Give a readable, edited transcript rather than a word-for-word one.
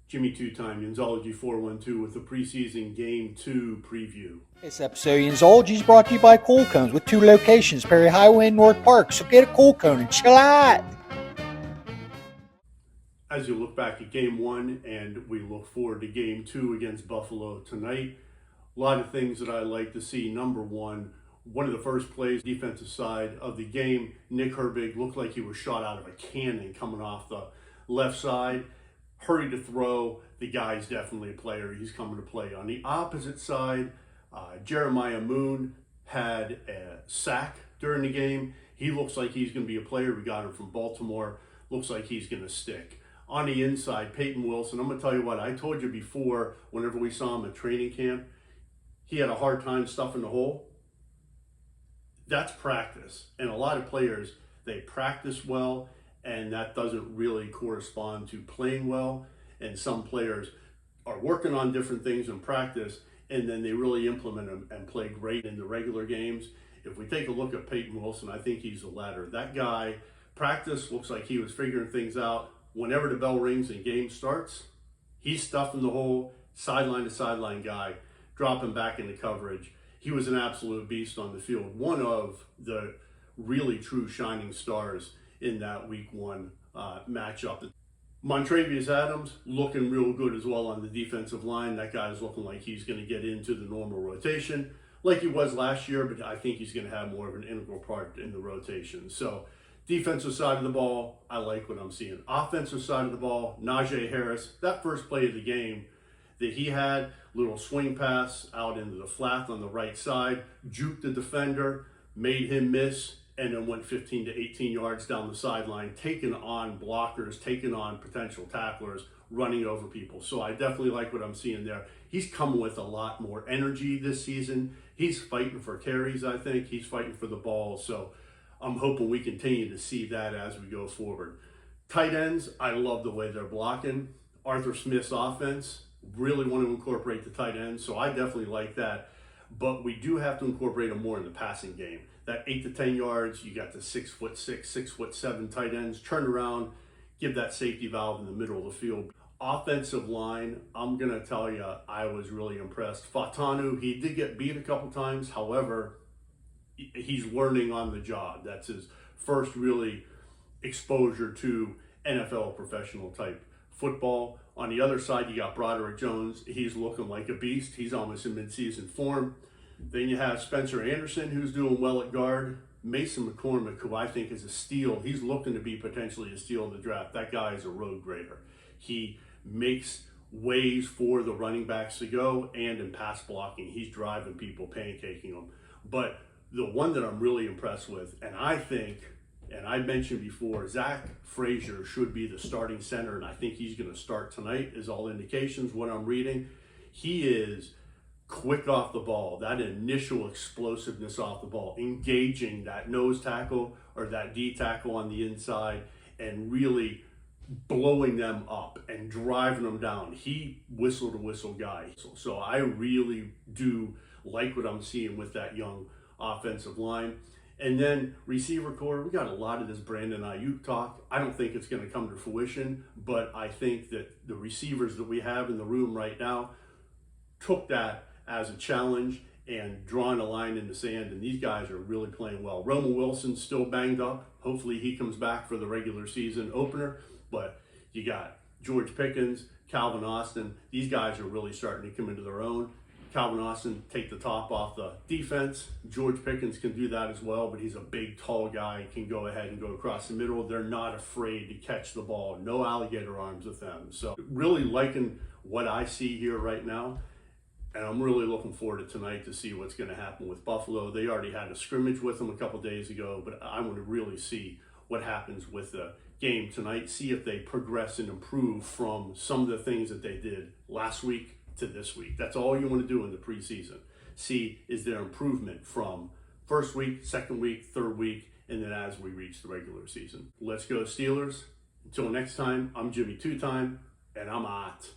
Jimmy Two-Time, Yanzology 412 with the preseason Game 2 preview. This episode of Yanzology is brought to you by Cool Cones with 2 locations, Perry Highway and North Park. So get a Cool Cone and chill out. As you look back at Game 1 and we look forward to Game 2 against Buffalo tonight, a lot of things that I like to see. Number one of the first plays, defensive side of the game, Nick Herbig looked like he was shot out of a cannon coming off the left side. Hurry to throw. The guy's definitely a player. He's coming to play. On the opposite side, Jeremiah Moon had a sack during the game. He looks like he's going to be a player. We got him from Baltimore. Looks like he's going to stick. On the inside, Peyton Wilson, I'm going to tell you what, I told you before, whenever we saw him at training camp, he had a hard time stuffing the hole. That's practice. And a lot of players, they practice well, and that doesn't really correspond to playing well. And some players are working on different things in practice, and then they really implement them and play great in the regular games. If we take a look at Peyton Wilson, I think he's the latter. That guy, practice looks like he was figuring things out. Whenever the bell rings and game starts, he's stuffing the hole, sideline to sideline guy, dropping back into coverage. He was an absolute beast on the field. One of the really true shining stars in that week 1 matchup. Montravius Adams looking real good as well on the defensive line. That guy's looking like he's going to get into the normal rotation like he was last year, but I think he's going to have more of an integral part in the rotation. So defensive side of the ball, I like what I'm seeing. Offensive side of the ball, Najee Harris, that first play of the game that he had, little swing pass out into the flat on the right side, juked the defender, made him miss, and then went 15 to 18 yards down the sideline, taking on blockers, taking on potential tacklers, running over people. So I definitely like what I'm seeing there. He's coming with a lot more energy this season. He's fighting for carries, I think. He's fighting for the ball. So I'm hoping we continue to see that as we go forward. Tight ends, I love the way they're blocking. Arthur Smith's offense, really want to incorporate the tight ends. So I definitely like that. But we do have to incorporate them more in the passing game. That 8 to 10 yards, you got the 6'6", 6'7" tight ends, turn around, give that safety valve in the middle of the field. Offensive line, I'm going to tell you, I was really impressed. Fatanu, he did get beat a couple times. However, he's learning on the job. That's his first really exposure to NFL professional type football. On the other side, you got Broderick Jones. He's looking like a beast. He's almost in midseason form. Then you have Spencer Anderson, who's doing well at guard. Mason McCormick, who I think is a steal. He's looking to be potentially a steal in the draft. That guy is a road grader. He makes ways for the running backs to go, and in pass blocking, he's driving people, pancaking them. But the one that I'm really impressed with, and I think, and I mentioned before, Zach Frazier should be the starting center, and I think he's going to start tonight, is all indications, what I'm reading. He is quick off the ball, that initial explosiveness off the ball, engaging that nose tackle or that D tackle on the inside and really blowing them up and driving them down. He whistle to whistle guy. So I really do like what I'm seeing with that young offensive line. And then receiver core, we got a lot of this Brandon Ayuk talk. I don't think it's going to come to fruition, but I think that the receivers that we have in the room right now took that as a challenge and drawing a line in the sand, and these guys are really playing well. Roman Wilson's still banged up. Hopefully he comes back for the regular season opener, but you got George Pickens, Calvin Austin. These guys are really starting to come into their own. Calvin Austin take the top off the defense. George Pickens can do that as well, but he's a big, tall guy, can go ahead and go across the middle. They're not afraid to catch the ball. No alligator arms with them. So really liking what I see here right now. And I'm really looking forward to tonight to see what's going to happen with Buffalo. They already had a scrimmage with them a couple days ago, but I want to really see what happens with the game tonight, see if they progress and improve from some of the things that they did last week to this week. That's all you want to do in the preseason. See, is there improvement from first week, second week, third week, and then as we reach the regular season. Let's go Steelers. Until next time, I'm Jimmy Two-Time, and I'm out.